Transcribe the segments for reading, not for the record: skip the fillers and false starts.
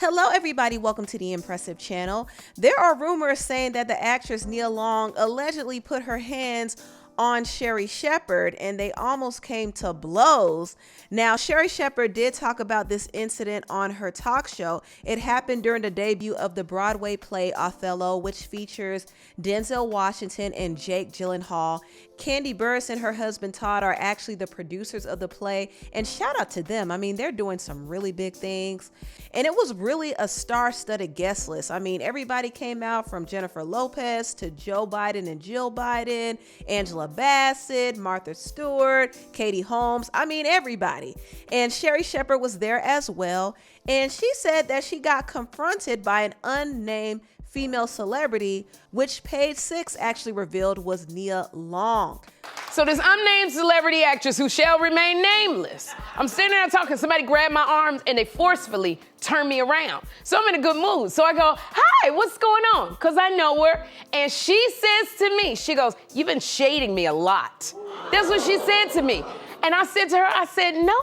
Hello everybody, welcome to the Empressive channel. There are rumors saying that the actress Nia Long allegedly put her hands on Sherri Shepherd and they almost came to blows. Now, Sherri Shepherd did talk about this incident on her talk show. It happened during the debut of the Broadway play Othello, which features Denzel Washington and Jake Gyllenhaal. Kandi Burruss and her husband Todd are actually the producers of the play, and shout out to them. I mean, they're doing some really big things, and it was really a star-studded guest list. I mean, everybody came out from Jennifer Lopez to Joe Biden and Jill Biden, Angela Bassett, Martha Stewart, Katie Holmes. I mean, everybody. And Sherri Shepherd was there as well, and she said that she got confronted by an unnamed female celebrity, which Page Six actually revealed was Nia Long. So this unnamed celebrity actress who shall remain nameless, I'm standing there talking, somebody grabbed my arms and they forcefully turned me around. So I'm in a good mood. So I go, hi, what's going on? Because I know her. And she says to me, she goes, you've been shading me a lot. That's what she said to me. And I said to her, I said, no,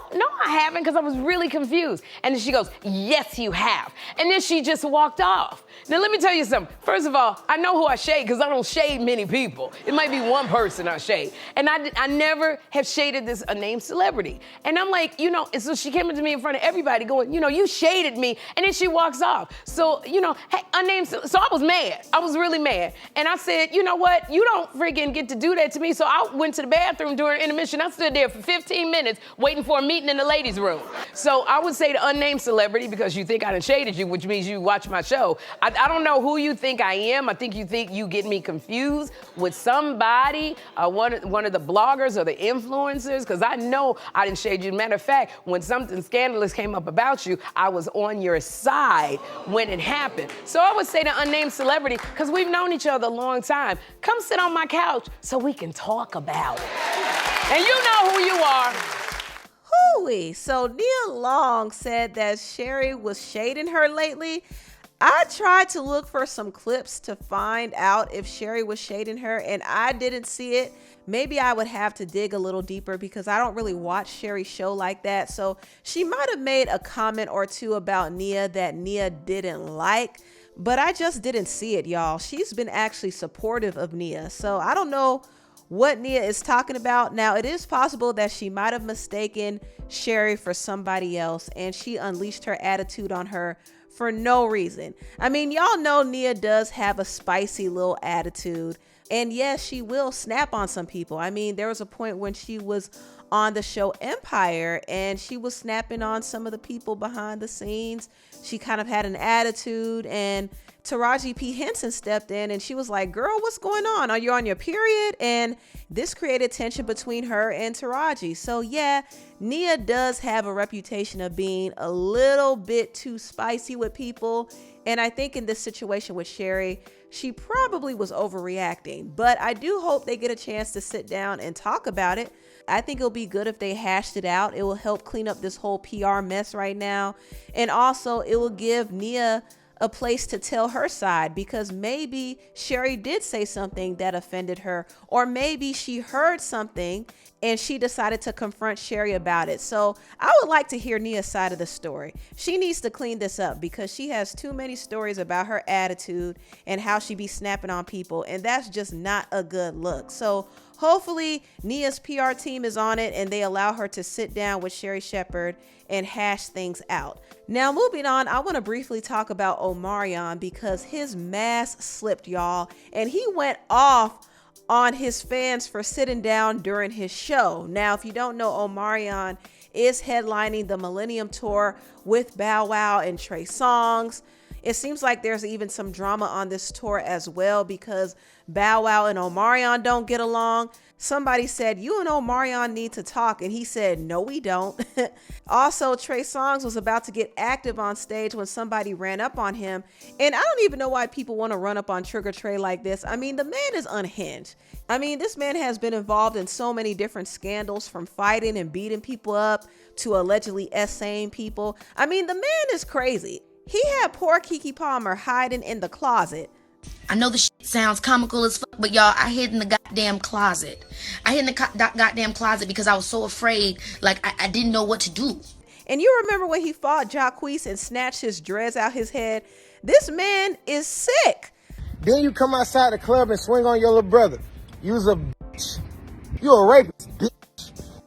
I haven't, because I was really confused. And then she goes, yes, you have. And then she just walked off. Now, let me tell you something. First of all, I know who I shade, because I don't shade many people. It might be one person I shade. And I never have shaded this unnamed celebrity. And I'm like, and so she came up to me in front of everybody going, you shaded me. And then she walks off. So, hey, unnamed, so I was mad. I was really mad. And I said, you know what? You don't freaking get to do that to me. So I went to the bathroom during intermission. I stood there for 15 minutes waiting for a meeting in the ladies' room. So I would say the unnamed celebrity, because you think I done shaded you, which means you watch my show. I don't know who you think I am. I think you get me confused with somebody, one of the bloggers or the influencers, because I know I didn't shade you. Matter of fact, when something scandalous came up about you, I was on your side when it happened. So I would say the unnamed celebrity, because we've known each other a long time. Come sit on my couch so we can talk about it. And you know who you are. Hooey. So Nia Long said that Sherri was shading her lately. I tried to look for some clips to find out if Sherri was shading her, and I didn't see it. Maybe I would have to dig a little deeper because I don't really watch Sherri's show like that. So she might have made a comment or two about Nia that Nia didn't like, but I just didn't see it, y'all. She's been actually supportive of Nia. So I don't know what Nia is talking about. Now, it is possible that she might have mistaken Sherri for somebody else and she unleashed her attitude on her for no reason. I mean, y'all know Nia does have a spicy little attitude, and yes, she will snap on some people. I mean, there was a point when she was on the show Empire and she was snapping on some of the people behind the scenes. She kind of had an attitude, and Taraji P. Henson stepped in and she was like, girl, what's going on? Are you on your period? And this created tension between her and Taraji. So yeah, Nia does have a reputation of being a little bit too spicy with people. And I think in this situation with Sherri, she probably was overreacting. But I do hope they get a chance to sit down and talk about it. I think it'll be good if they hashed it out. It will help clean up this whole PR mess right now. And also it will give Nia a place to tell her side, because maybe Sherri did say something that offended her, or maybe she heard something and she decided to confront Sherri about it. So I would like to hear Nia's side of the story. She needs to clean this up because she has too many stories about her attitude and how she be snapping on people, and that's just not a good look. So hopefully Nia's PR team is on it and they allow her to sit down with Sherri Shepherd and hash things out. Now, moving on, I want to briefly talk about Omarion because his mask slipped, y'all, and he went off on his fans for sitting down during his show. Now, if you don't know, Omarion is headlining the Millennium tour with Bow Wow and Trey Songz. It seems like there's even some drama on this tour as well because Bow Wow and Omarion don't get along. Somebody said, you and Omarion need to talk. And he said, no, we don't. Also, Trey Songz was about to get active on stage when somebody ran up on him. And I don't even know why people want to run up on Trigger Trey like this. I mean, the man is unhinged. I mean, this man has been involved in so many different scandals, from fighting and beating people up to allegedly essaying people. I mean, the man is crazy. He had poor Keke Palmer hiding in the closet. I know the shit sounds comical as fuck, but y'all, I hid in the goddamn closet. I hid in the goddamn closet because I was so afraid, like I didn't know what to do. And you remember when he fought Jacquees and snatched his dreads out his head? This man is sick. Then you come outside the club and swing on your little brother. You's a bitch. You a rapist, bitch.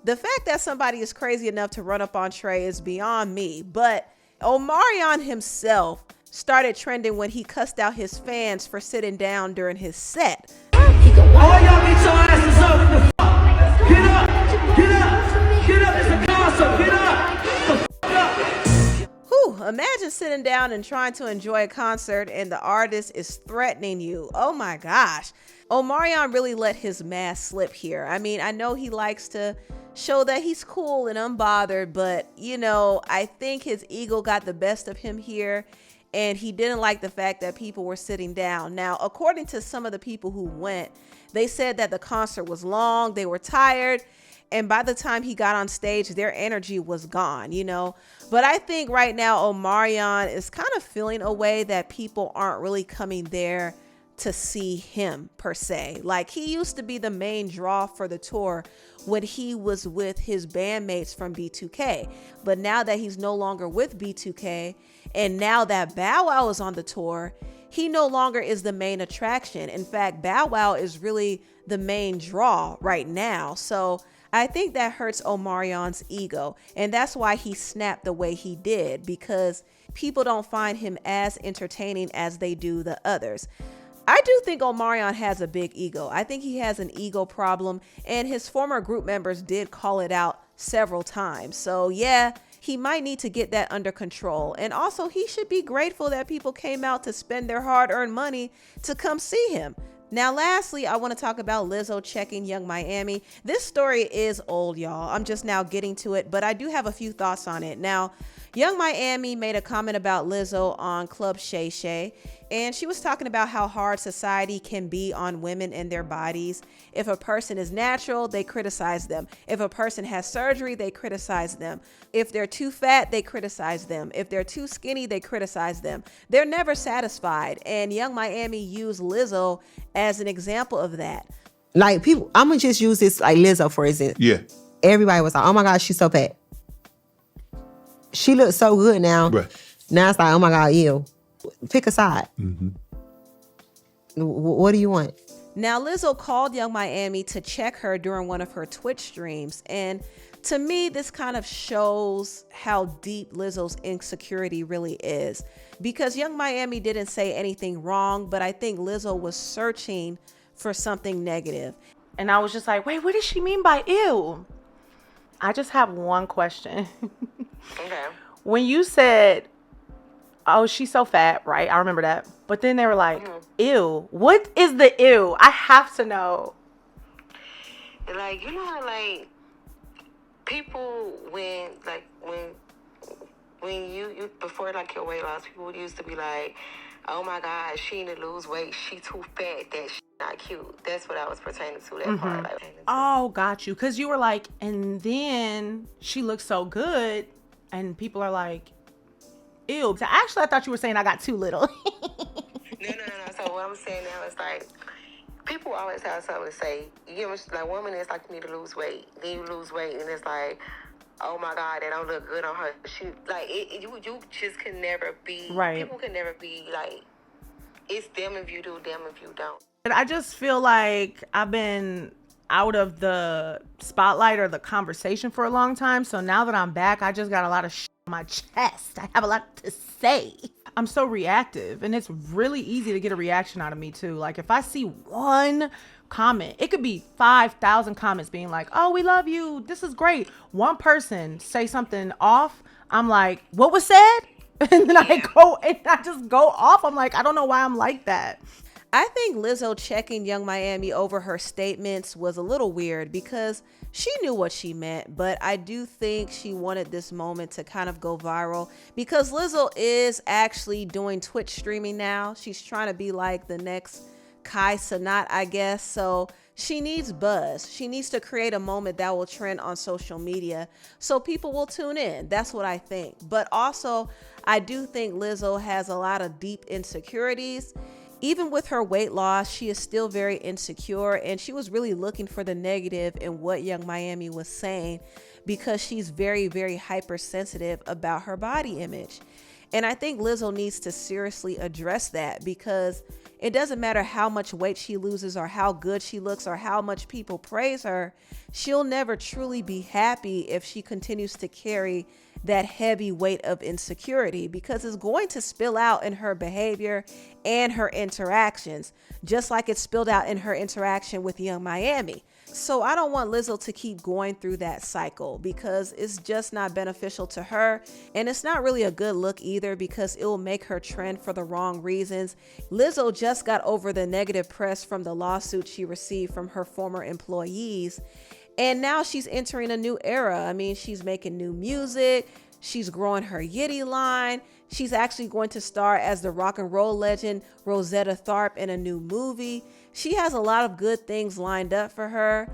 The fact that somebody is crazy enough to run up on Trey is beyond me, but Omarion himself started trending when he cussed out his fans for sitting down during his set. All y'all get your asses up in the fuck. Get up, get up, get up, it's a concert, get up, the fuck up. Whew, imagine sitting down and trying to enjoy a concert and the artist is threatening you. Oh my gosh. Omarion really let his mask slip here. I mean, I know he likes to show that he's cool and unbothered, but I think his ego got the best of him here, and he didn't like the fact that people were sitting down. Now, according to some of the people who went, they said that the concert was long, they were tired, and by the time he got on stage, their energy was gone, But I think right now Omarion is kind of feeling a way that people aren't really coming there to see him per se. Like, he used to be the main draw for the tour when he was with his bandmates from B2K. But now that he's no longer with B2K, and now that Bow Wow is on the tour, he no longer is the main attraction. In fact, Bow Wow is really the main draw right now. So I think that hurts Omarion's ego. And that's why he snapped the way he did, because people don't find him as entertaining as they do the others. I do think Omarion has a big ego. I think he has an ego problem, and his former group members did call it out several times. So yeah, he might need to get that under control. And also, he should be grateful that people came out to spend their hard-earned money to come see him. Now, lastly, I want to talk about Lizzo checking Young Miami. This story is old, y'all. I'm just now getting to it, but I do have a few thoughts on it. Now, Young Miami made a comment about Lizzo on Club Shay Shay, and she was talking about how hard society can be on women and their bodies. If a person is natural, they criticize them. If a person has surgery, they criticize them. If they're too fat, they criticize them. If they're too skinny, they criticize them. They're never satisfied. And Young Miami used Lizzo as an example of that. Like, people, I'm gonna just use this, like Lizzo, for instance. Yeah. Everybody was like, oh my God, she's so fat. She looks so good now. Right. Now it's like, oh my God, ew. Pick a side. Mm-hmm. What do you want? Now, Lizzo called Young Miami to check her during one of her Twitch streams. And to me, this kind of shows how deep Lizzo's insecurity really is. Because Young Miami didn't say anything wrong, but I think Lizzo was searching for something negative. And I was just like, wait, what does she mean by ew? I just have one question. Okay. When you said, oh, she's so fat, right? I remember that. But then they were like, ew. What is the ew? I have to know. Like, you know how, like, people, when you before, like, your weight loss, people used to be like, oh my God, she need to lose weight. She too fat. That she not cute. That's what I was pertaining to, that part. Like, Oh, got you. Because you were like, and then she looks so good. And people are like, ew. So actually, I thought you were saying I got too little. No. So what I'm saying now is, like, people always have something to say. You know, like, women, it's like, you need to lose weight. Then you lose weight, and it's like, oh my God, that don't look good on her. She, like, you just can never be, right. People can never be, like, it's them if you do, them if you don't. But I just feel like I've been out of the spotlight or the conversation for a long time. So now that I'm back, I just got a lot of shit on my chest. I have a lot to say. I'm so reactive, and it's really easy to get a reaction out of me too. Like, if I see one comment, it could be 5,000 comments being like, oh, we love you, this is great. One person say something off, I'm like, what was said? And then I just go off. I'm like, I don't know why I'm like that. I think Lizzo checking Young Miami over her statements was a little weird because she knew what she meant, but I do think she wanted this moment to kind of go viral because Lizzo is actually doing Twitch streaming now. She's trying to be like the next Kai Cenat, I guess. So she needs buzz. She needs to create a moment that will trend on social media so people will tune in. That's what I think. But also, I do think Lizzo has a lot of deep insecurities. Even with her weight loss, she is still very insecure, and she was really looking for the negative in what Young Miami was saying because she's very, very hypersensitive about her body image. And I think Lizzo needs to seriously address that, because it doesn't matter how much weight she loses or how good she looks or how much people praise her. She'll never truly be happy if she continues to carry that heavy weight of insecurity, because it's going to spill out in her behavior and her interactions, just like it spilled out in her interaction with Young Miami. So I don't want Lizzo to keep going through that cycle, because it's just not beneficial to her. And it's not really a good look either, because it will make her trend for the wrong reasons. Lizzo just got over the negative press from the lawsuit she received from her former employees. And now she's entering a new era. I mean, she's making new music. She's growing her Yitty line. She's actually going to star as the rock and roll legend Rosetta Tharpe in a new movie. She has a lot of good things lined up for her.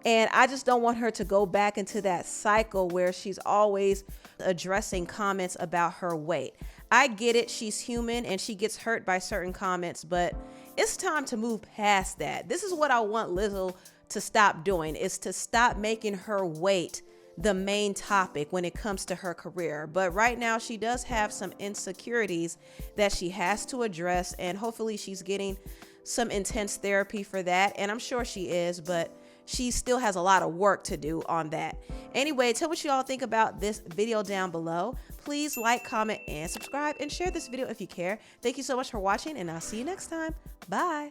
And I just don't want her to go back into that cycle where she's always addressing comments about her weight. I get it. She's human and she gets hurt by certain comments, but it's time to move past that. This is what I want Lizzo to stop doing, is to stop making her weight the main topic when it comes to her career. But right now she does have some insecurities that she has to address, and hopefully she's getting some intense therapy for that, and I'm sure she is, but she still has a lot of work to do on that. Anyway, tell what you all think about this video down below. Please like, comment, and subscribe, and share this video if you care. Thank you so much for watching, and I'll see you next time. Bye.